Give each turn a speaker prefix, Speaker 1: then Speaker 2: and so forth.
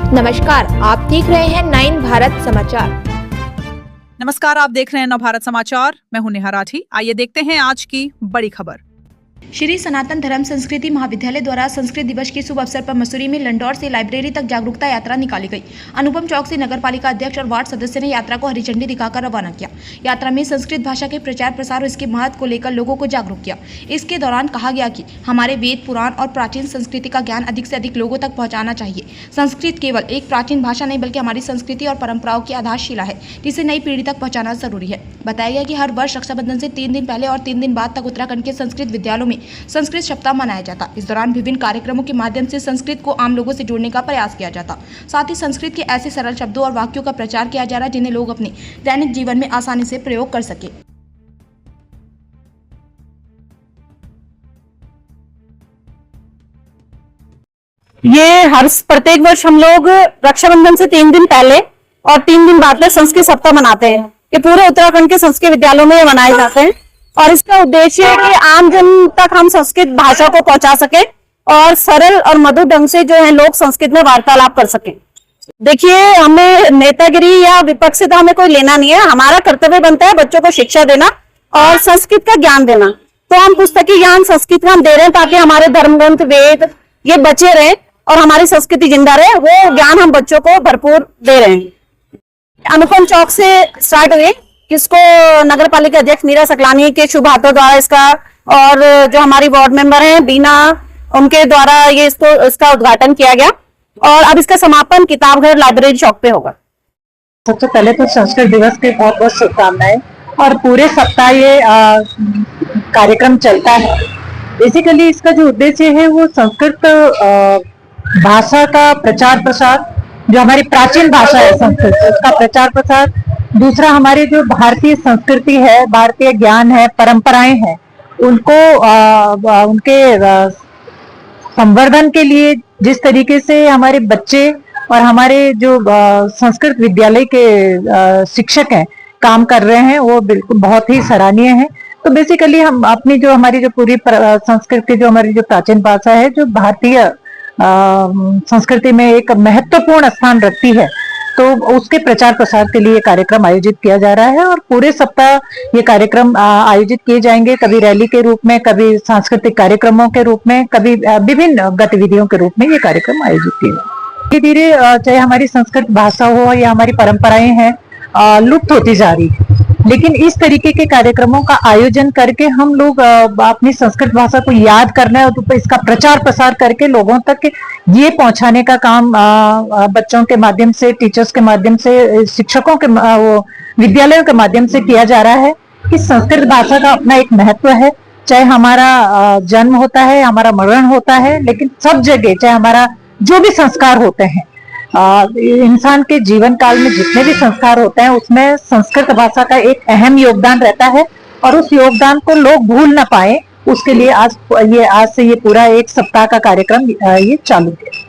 Speaker 1: नमस्कार, आप देख रहे हैं 9 भारत समाचार।
Speaker 2: नमस्कार, आप देख रहे हैं नवभारत समाचार। मैं हूं नेहा राठी। आइए देखते हैं आज की बड़ी खबर।
Speaker 3: श्री सनातन धर्म संस्कृति महाविद्यालय द्वारा संस्कृत दिवस के शुभ अवसर पर मसूरी में लंडौर से लाइब्रेरी तक जागरूकता यात्रा निकाली गई। अनुपम चौक से नगर पालिका अध्यक्ष और वार्ड सदस्य ने यात्रा को हरी झंडी दिखाकर रवाना किया। यात्रा में संस्कृत भाषा के प्रचार प्रसार और इसके महत्व को लेकर लोगों को जागरूक किया। इसके दौरान कहा गया कि हमारे वेद पुराण और प्राचीन संस्कृति का ज्ञान अधिक से अधिक लोगों तक पहुँचाना चाहिए। संस्कृत केवल एक प्राचीन भाषा नहीं बल्कि हमारी संस्कृति और परंपराओं की आधारशिला है, जिसे नई पीढ़ी तक पहुँचाना जरूरी है। बताया गया कि हर वर्ष रक्षाबंधन से 3 दिन पहले और 3 दिन बाद तक उत्तराखंड के संस्कृत विद्यालयों में संस्कृत सप्ताह मनाया जाता। इस दौरान विभिन्न कार्यक्रमों के माध्यम से संस्कृत को आम लोगों से जोड़ने का प्रयास किया जाता। साथ ही संस्कृत के ऐसे सरल शब्दों और वाक्यों का प्रचार किया जा रहा है जिन्हें लोग अपने दैनिक जीवन में आसानी से प्रयोग कर सके।
Speaker 4: ये हर प्रत्येक वर्ष हम लोग रक्षाबंधन से 3 दिन पहले और 3 दिन बाद में संस्कृत सप्ताह मनाते हैं। ये पूरे उत्तराखंड के संस्कृत विद्यालयों में मनाए जाते हैं और इसका उद्देश्य है कि आम जन तक हम संस्कृत भाषा को पहुंचा सके और सरल और मधुर ढंग से जो है लोग संस्कृत में वार्तालाप कर सके। देखिए, हमें नेतागिरी या विपक्ष से तो हमें कोई लेना नहीं है। हमारा कर्तव्य बनता है बच्चों को शिक्षा देना और संस्कृत का ज्ञान देना। तो हम पुस्तकीय ज्ञान संस्कृत का हम दे रहे हैं ताकि हमारे धर्म ग्रंथ वेद ये बचे रहे और हमारी संस्कृति जिंदा रहे। वो ज्ञान हम बच्चों को भरपूर दे रहे हैं। अनुपम चौक से स्टार्ट हुए, किसको नगर पालिका अध्यक्ष मीरा सकलानी के शुभ हाथों द्वारा इसका और जो हमारी वार्ड मेंबर हैं बीना, उनके द्वारा ये इसका उद्घाटन किया गया और अब इसका समापन किताब घर लाइब्रेरी चौक पे होगा।
Speaker 5: सबसे पहले तो संस्कृत दिवस की बहुत बहुत शुभकामनाएं। और पूरे सप्ताह ये कार्यक्रम चलता है। बेसिकली इसका जो उद्देश्य है वो संस्कृत भाषा का प्रचार प्रसार, जो हमारी प्राचीन भाषा है संस्कृत, उसका प्रचार प्रसार। दूसरा, हमारी जो भारतीय संस्कृति है, भारतीय ज्ञान है, परंपराएं हैं, उनको उनके संवर्धन के लिए जिस तरीके से हमारे बच्चे और हमारे जो संस्कृत विद्यालय के शिक्षक हैं काम कर रहे हैं, वो बिल्कुल बहुत ही सराहनीय है। तो बेसिकली हम अपनी जो हमारी जो पूरी संस्कृत की जो हमारी जो प्राचीन भाषा है, जो भारतीय संस्कृति में एक महत्वपूर्ण स्थान रखती है, तो उसके प्रचार प्रसार के लिए कार्यक्रम आयोजित किया जा रहा है। और पूरे सप्ताह ये कार्यक्रम आयोजित किए जाएंगे, कभी रैली के रूप में, कभी सांस्कृतिक कार्यक्रमों के रूप में, कभी विभिन्न गतिविधियों के रूप में ये कार्यक्रम आयोजित किए जाएंगे। धीरे धीरे चाहे हमारी संस्कृत भाषा हो या हमारी परंपराएं हैं, लुप्त होती जा रही है, लेकिन इस तरीके के कार्यक्रमों का आयोजन करके हम लोग अपनी संस्कृत भाषा को याद करना है और इसका प्रचार प्रसार करके लोगों तक ये पहुंचाने का काम बच्चों के माध्यम से, टीचर्स के माध्यम से, शिक्षकों के विद्यालयों के माध्यम से किया जा रहा है कि संस्कृत भाषा का अपना एक महत्व है। चाहे हमारा जन्म होता है, हमारा मरण होता है, लेकिन सब जगह चाहे हमारा जो भी संस्कार होते हैं, इंसान के जीवन काल में जितने भी संस्कार होते हैं, उसमें संस्कृत भाषा का एक अहम योगदान रहता है और उस योगदान को लोग भूल ना पाए, उसके लिए आज से ये पूरा एक सप्ताह का कार्यक्रम ये चालू है।